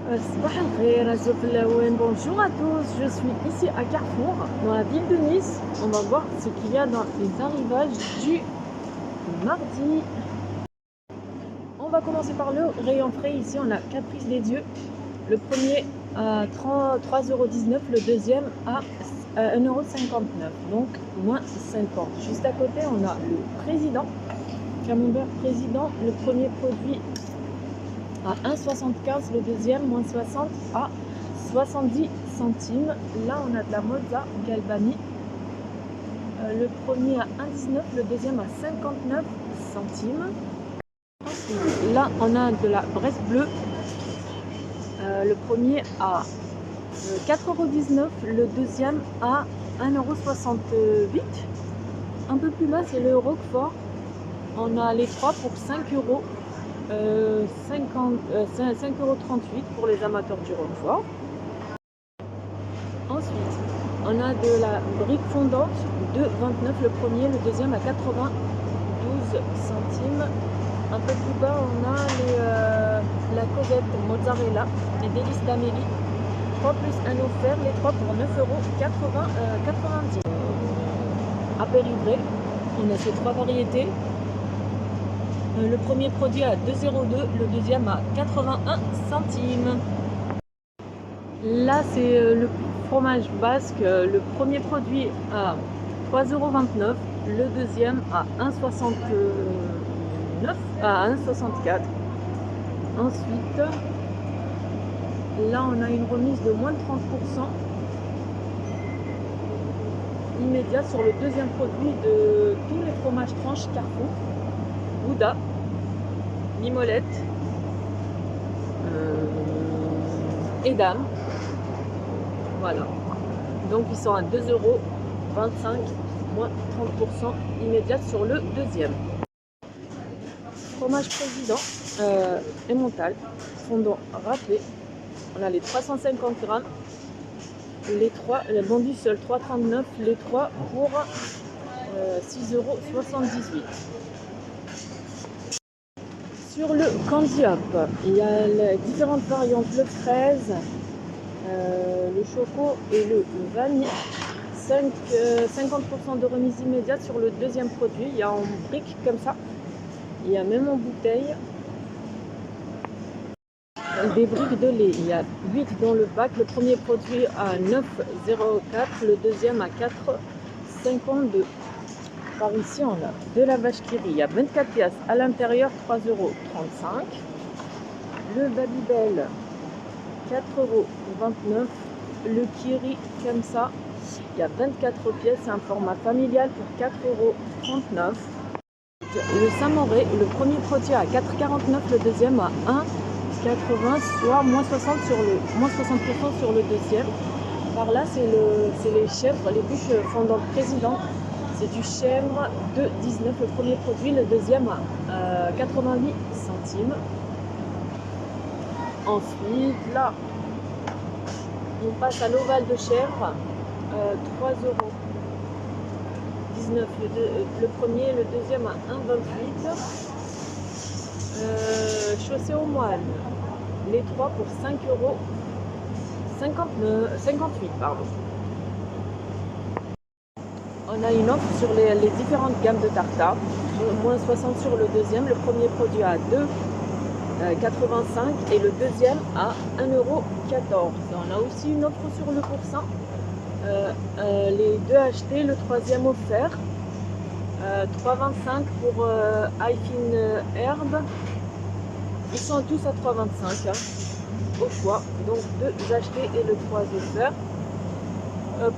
صباح الخير الزفلاوين. Bonjour à tous, je suis ici à Carrefour dans la ville de Nice. On va voir ce qu'il y a dans les arrivages du mardi. On va commencer par le rayon frais. Ici on a Caprice des Dieux, le premier à 3,19 €, le deuxième à 1,59 €, donc moins 50. Juste à côté on a le président, camembert président, le premier produit à 1,75 €, le deuxième moins 60 à 70 centimes. Là on a de la mozza galbani, le premier à 1,19 €, le deuxième à 59 centimes. Ensuite, là on a de la Bresse bleue, le premier à 4,19 €, le deuxième à 1,68 €. Un peu plus bas c'est le Roquefort, on a les trois pour 5 €. 5,38 € pour les amateurs du Roquefort. Ensuite, on a de la brique fondante, 2,29 € le premier, le deuxième à 92 centimes. Un peu plus bas, on a la Cosette mozzarella, les délices d'Amélie, 3 plus un offert, les 3 pour 9,90 €. Apérivré, on a ces trois variétés. Le premier produit à 2,02 €, le deuxième à 81 centimes. Là, c'est le fromage basque. Le premier produit à 3,29 €, le deuxième à 1,64 €. Ensuite, là, on a une remise de moins de 30% immédiat sur le deuxième produit de tous les fromages tranches Carrefour. Gouda, Mimolette, Edam. Voilà. Donc ils sont à 2,25 €, moins 30% immédiat sur le deuxième. Fromage président, Emmental, fondant râpé. On a les 350 grammes. Les trois, vendus seul 3,39 €, les trois pour 6,78 €. Sur le Candy Up, il y a les différentes variantes, le fraise, le choco et le vanille. 50% de remise immédiate sur le deuxième produit. Il y a en brique comme ça, il y a même en bouteille. Des briques de lait, il y a 8 dans le pack. Le premier produit à 9,04 €, le deuxième à 4,52 €. Par ici, on a de la vache qui rit, il y a 24 pièces à l'intérieur, 3,35 €. Le Babybel, 4,29 €. Le Kiri, comme ça, il y a 24 pièces, c'est un format familial pour 4,39 €. Le Saint-Moré, le premier produit à 4,49 €, le deuxième à 1,80 €, soit moins 60% sur le deuxième. Par là, c'est les chèvres, les bûches fondantes président. C'est du chèvre, 2,19 € le premier produit, le deuxième à 88 centimes. Ensuite, là, on passe à l'ovale de chèvre, 3,19 € le premier, le deuxième à 1,28 €. Chaussée aux moines, les trois pour 5,58 €, pardon. On a une offre sur les différentes gammes de tartare, moins 60 sur le deuxième, le premier produit à 2,85 € et le deuxième à 1,14 €. On a aussi une offre sur le pourcent, les deux achetés, le troisième offert, 3,25 € pour iFin Herbe. Ils sont tous à 3,25 € au choix, donc deux achetés et le trois offerts.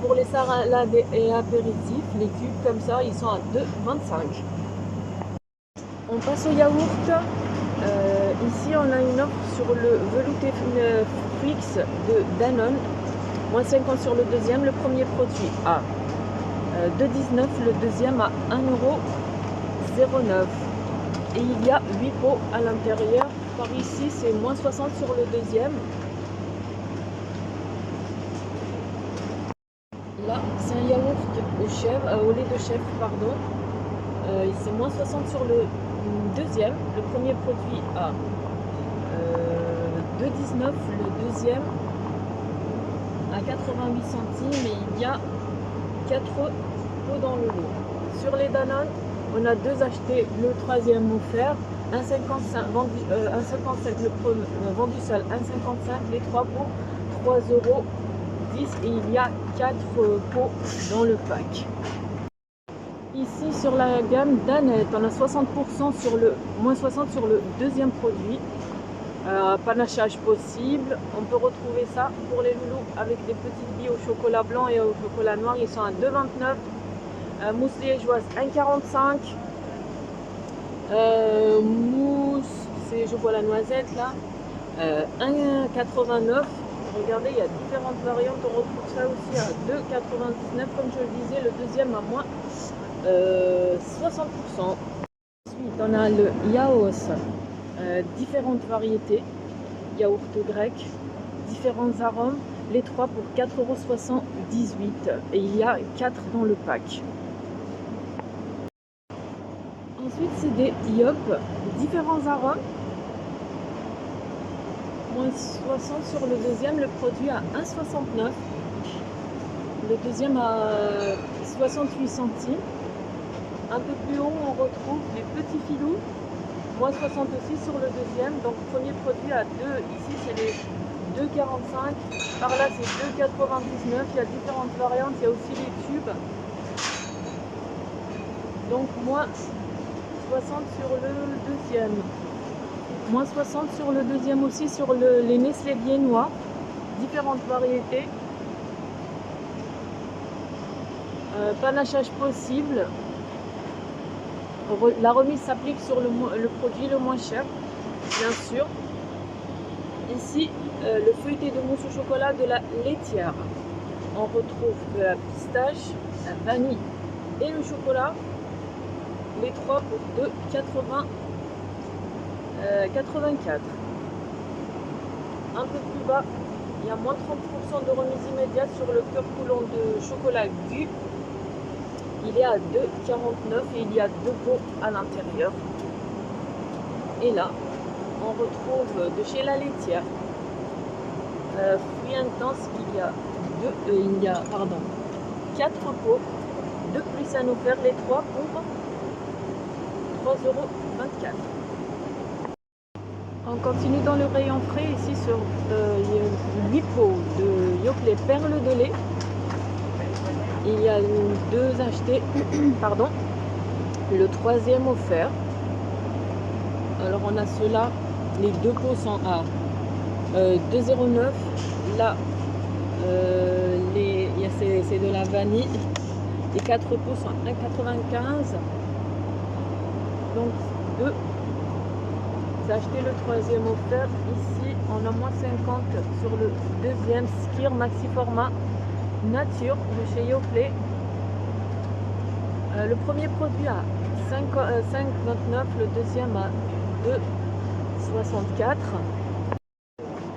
Pour les salades et apéritifs, les cubes comme ça, ils sont à 2,25 €. On passe au yaourt. Ici, on a une offre sur le velouté Flix de Danone, moins 50 sur le deuxième, le premier produit à 2,19 €, le deuxième à 1,09 €. Et il y a 8 pots à l'intérieur. Par ici, c'est moins 60 sur le deuxième. Là, c'est un yaourt au lait de chèvre, pardon. C'est moins 60 sur le deuxième. Le premier produit à 2,19 le deuxième à 88 centimes et il y a 4 pots dans le lot. Sur les Danone, on a 2 achetés, le troisième offert, 1,55 vendu, 1,55 le premier, vendu seul, 1,55 les 3 pots, 3,10 € et il y a 4 pots dans le pack. Ici sur la gamme Danette, on a 60% sur le moins 60 sur le deuxième produit. Panachage possible. On peut retrouver ça pour les loulous avec des petites billes au chocolat blanc et au chocolat noir. Ils sont à 2,29. Mousse liégeoise 1,45. Mousse, c'est je vois la noisette là. 1,89. Regardez, il y a différentes variantes. On retrouve ça aussi à 2,99. Comme je le disais, le deuxième à moins 60%. Ensuite, on a le yaourt, différentes variétés, yaourt grec, différents arômes, les 3 pour 4,78 € et il y a 4 dans le pack. Ensuite, c'est des yop, différents arômes, moins 60 sur le deuxième, le produit à 1,69, le deuxième à 68 centimes. Un peu plus haut, on retrouve les petits filous, moins 60 aussi sur le deuxième. Donc, premier produit à 2, ici c'est les 2,45. Par là, c'est 2,99. Il y a différentes variantes, il y a aussi les tubes. Donc, moins 60 sur le deuxième. Moins 60 sur le deuxième aussi, sur les Nestlé viennois. Différentes variétés. Panachage possible. La remise s'applique sur le produit le moins cher, bien sûr. Ici, le feuilleté de mousse au chocolat de la laitière. On retrouve de la pistache, la vanille et le chocolat. Les 3 pour 2,84. Un peu plus bas, il y a moins 30% de remise immédiate sur le cœur coulant de chocolat Gu. Il est à 2,49 et il y a 2 pots à l'intérieur. Et là, on retrouve de chez la laitière fruits intenses. Il y a 4 pots de plus à nous faire, les 3 pour 3,24 €. On continue dans le rayon frais. Ici sur 8 pots de Yoplait perles de lait. Il y a 2 achetés, pardon, le troisième offert. Alors on a ceux-là, les 2 pots sont à 2,09 €. Là, c'est de la vanille. Les 4 pots sont à 1,95 €. Donc 2. J'ai acheté le troisième offert. Ici, on a moins 50 sur le deuxième Skir Maxi Format Nature de chez Yoplait. Le premier produit à 5,29, le deuxième à 2,64.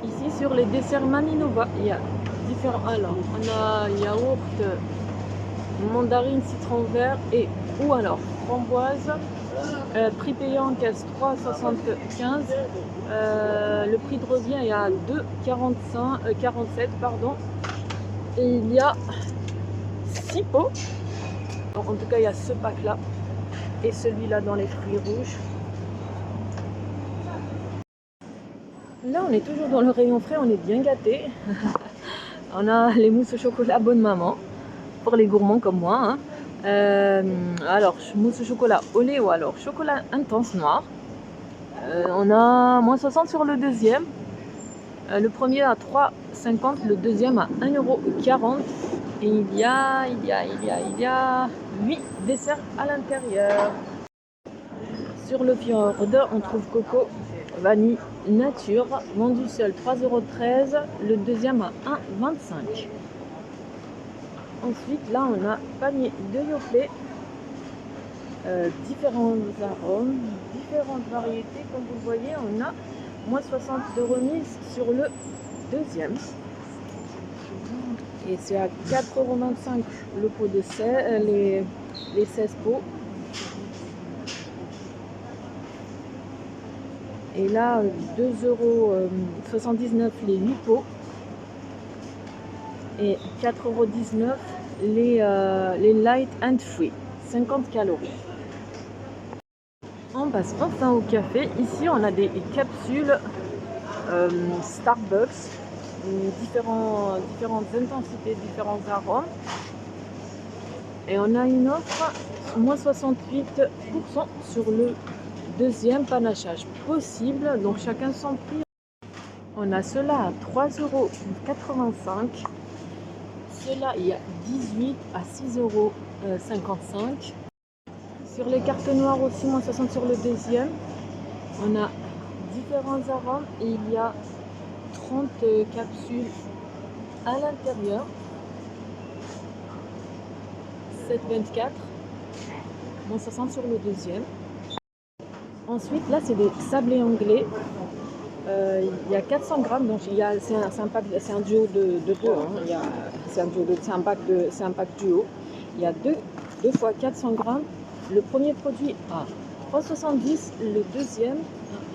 Ici sur les desserts Maminova, il y a différents. Alors, on a yaourt, mandarine, citron vert et ou alors framboise. Prix payant en caisse 3,75. Le prix de revient est à 2,47 pardon. Et il y a 6 pots. En tout cas, il y a ce pack là et celui-là dans les fruits rouges. Là, on est toujours dans le rayon frais, on est bien gâtés. On a les mousses au chocolat Bonne Maman pour les gourmands comme moi. Hein. Alors, mousse au chocolat au lait ou alors chocolat intense noir. On a moins 60 sur le deuxième. Le premier à 3,50, le deuxième à 1,40 €. Et il y a 8 desserts à l'intérieur. Sur le Fjord, on trouve coco, vanille, nature, vendu seul 3,13 €, le deuxième à 1,25 €. Ensuite, là, on a panier de Yoplait, différents arômes, différentes variétés. Comme vous le voyez, on a moins 60 de remise sur le deuxième. Et c'est à 4,25 € le pot de 16, les 16 pots. Et là, 2,79 € les 8 pots. Et 4,19 € les light and free, 50 calories. On passe enfin au café. Ici, on a des capsules Starbucks, différentes intensités, différents arômes. Et on a une offre moins 68% sur le deuxième panachage possible. Donc chacun son prix. On a cela à 3,85 €. Cela, il y a 18 à 6,55 €. Sur les cartes noires aussi, moins 60 sur le deuxième. On a différents arômes et il y a 30 capsules à l'intérieur. 7,24, moins 60 sur le deuxième. Ensuite, là, c'est des sablés anglais. Il y a 400 grammes, donc c'est un duo de deux. C'est un pack duo. Il y a deux fois 400 grammes. Le premier produit à 3,70 €, le deuxième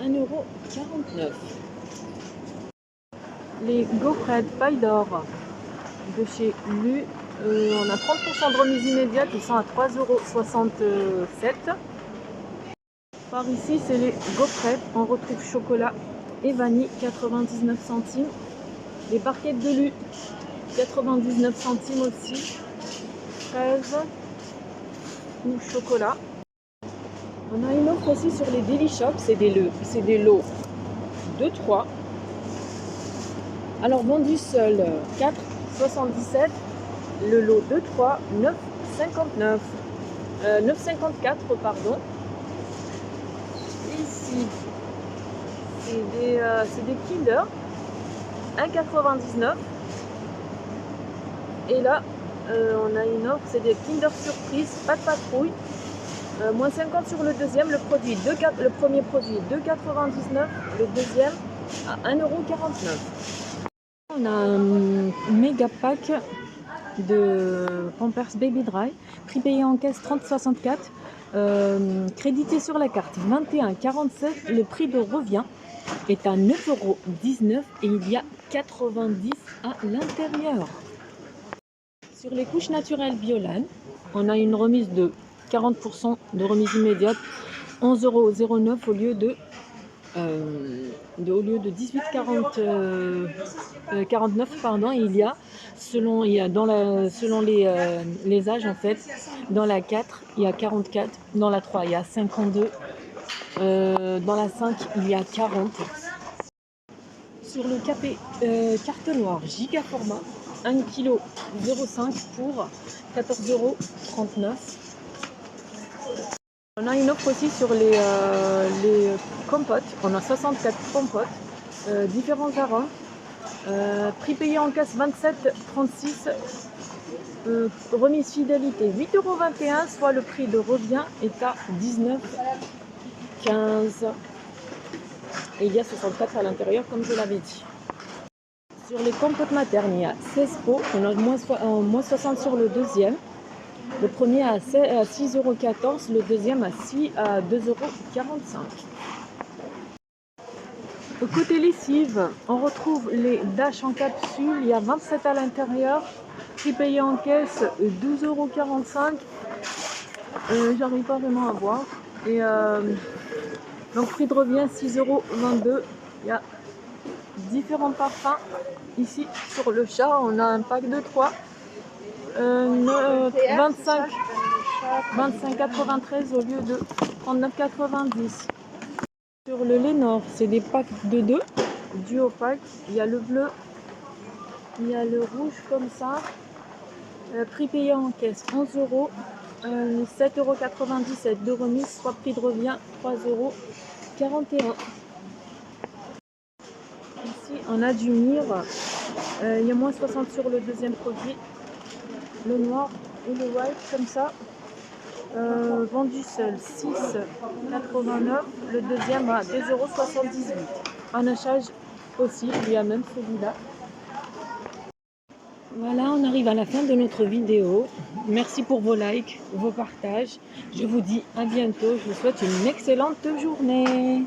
à 1,49 €. Les gaufrettes paille d'or de chez Lu, on a 30% de remise immédiate, ils sont à 3,67 €. Par ici, c'est les gaufrettes, on retrouve chocolat et vanille, 99 centimes. Les barquettes de Lu, 99 centimes aussi. 13 ou chocolat. On a une offre aussi sur les Deli Shop, c'est des lots de 3. Alors vendu seul, 4,77 €. Le lot de 3, 9,54 €, pardon. Ici, c'est des Kinder, 1,99 €. Et là, on a une offre, c'est des Kinder Surprise, pas de patrouille, moins 50 sur le deuxième. Le premier produit 2,99 €, le deuxième à 1,49 €. On a un méga pack de Pampers Baby Dry, prix payé en caisse 30,64 €, crédité sur la carte 21,47 €. Le prix de revient est à 9,19 € et il y a 90 à l'intérieur. Sur les couches naturelles Biolan, on a une remise de 40% de remise immédiate, 11,09 € au lieu de 18,49 €, pardon. Il y a selon les âges en fait. Dans la 4, il y a 44, dans la 3, il y a 52, dans la 5, il y a 40. Sur le café carte noire giga format, 1,05 kg pour 14,39 €. On a une offre aussi sur les compotes. On a 64 compotes, différents arômes. Prix payé en caisse 27,36 €. Remise fidélité 8,21 €, soit le prix de revient est à 19,15 €. Et il y a 64 à l'intérieur, comme je l'avais dit. Sur les compotes maternes, il y a 16 pots. On a moins 60 sur le deuxième. Le premier à 6,14 €, le deuxième à 2,45 €. Côté lessive, on retrouve les Dash en capsule. Il y a 27 à l'intérieur. Prix payé en caisse 12,45 €. J'arrive pas vraiment à voir. Et donc prix de revient 6,22 €. Il y a différents parfums. Ici sur le chat, on a un pack de 3. 25,93 € au lieu de 39,90 €. Sur le Lénore, c'est des packs de 2, duo pack. Il y a le bleu, il y a le rouge comme ça. Prix payé en caisse 11 €, 7,97 € de remise, soit prix de revient 3,41 €. Ici, on a du myrrhe. Il y a moins 60 sur le deuxième produit. Le noir ou le white comme ça. Vendu seul 6,89 €. Le deuxième à 2,78 €. Panachage possible, il y a même celui-là. Voilà, on arrive à la fin de notre vidéo. Merci pour vos likes, vos partages. Je vous dis à bientôt. Je vous souhaite une excellente journée.